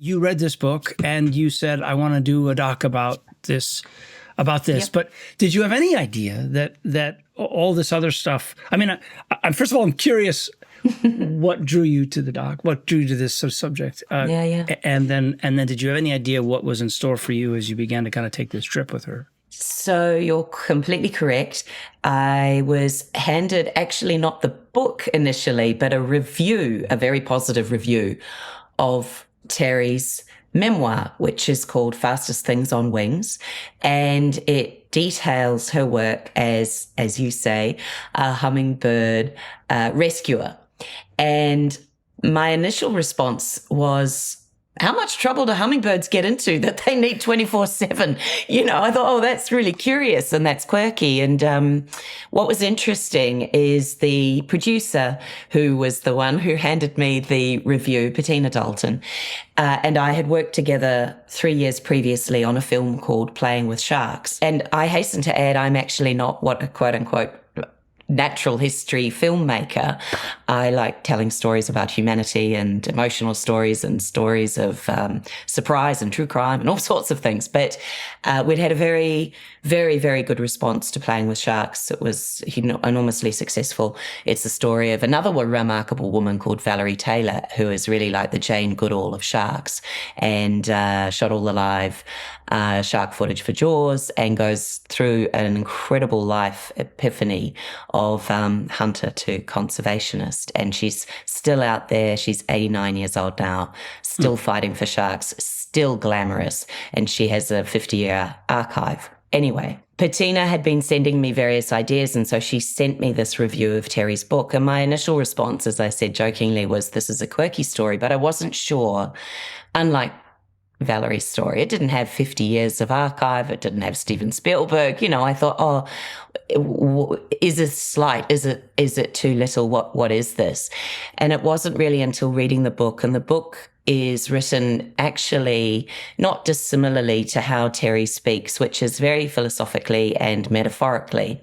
You read this book and you said, I want to do a doc about this. Yep. But did you have any idea that all this other stuff? I mean, first of all, I'm curious what drew you to the doc, what drew you to this subject. Yeah. And then did you have any idea what was in store for you as you began to kind of take this trip with her? So you're completely correct. I was handed actually not the book initially, but a review, a very positive review of Terry's memoir, which is called Fastest Things on Wings. And it details her work as you say, a hummingbird rescuer. And my initial response was, how much trouble do hummingbirds get into that they need 24/7? I thought, oh, that's really curious and that's quirky. And what was interesting is the producer, who was the one who handed me the review, Bettina Dalton, and I had worked together 3 years previously on a film called Playing with Sharks. And I hasten to add, I'm actually not what a quote unquote natural history filmmaker. I like telling stories about humanity and emotional stories and stories of surprise and true crime and all sorts of things. But we'd had a very, very, very good response to Playing with Sharks. It was enormously successful. It's the story of another remarkable woman called Valerie Taylor, who is really like the Jane Goodall of sharks, and shot all the live shark footage for Jaws, and goes through an incredible life epiphany of hunter to conservationist. And she's still out there. She's 89 years old now, still fighting for sharks, still glamorous. And she has a 50-year archive. Anyway, Bettina had been sending me various ideas, and so she sent me this review of Terry's book. And my initial response, as I said jokingly, was, this is a quirky story, but I wasn't sure. Unlike Valerie's story, it didn't have 50 years of archive. It didn't have Steven Spielberg. I thought, is this slight? Is it too little? What is this? And it wasn't really until reading the book, and the book is written actually not dissimilarly to how Terry speaks, which is very philosophically and metaphorically.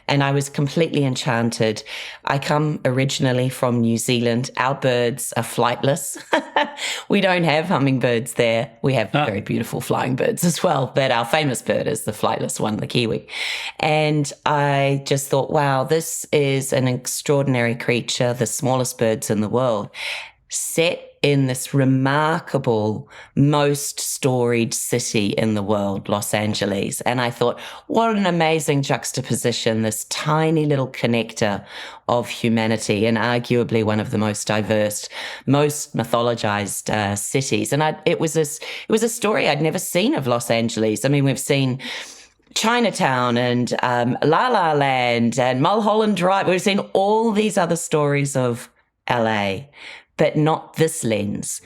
And I was completely enchanted. I come originally from New Zealand. Our birds are flightless. We don't have hummingbirds there. We have very beautiful flying birds as well, but our famous bird is the flightless one, the kiwi. And I just thought, wow, this is an extraordinary creature, the smallest birds in the world, set in this remarkable, most storied city in the world, Los Angeles. And I thought, what an amazing juxtaposition, this tiny little connector of humanity, and arguably one of the most diverse, most mythologized cities. And it was a story I'd never seen of Los Angeles. I mean, we've seen Chinatown and La La Land and Mulholland Drive. We've seen all these other stories of LA, but not this lens.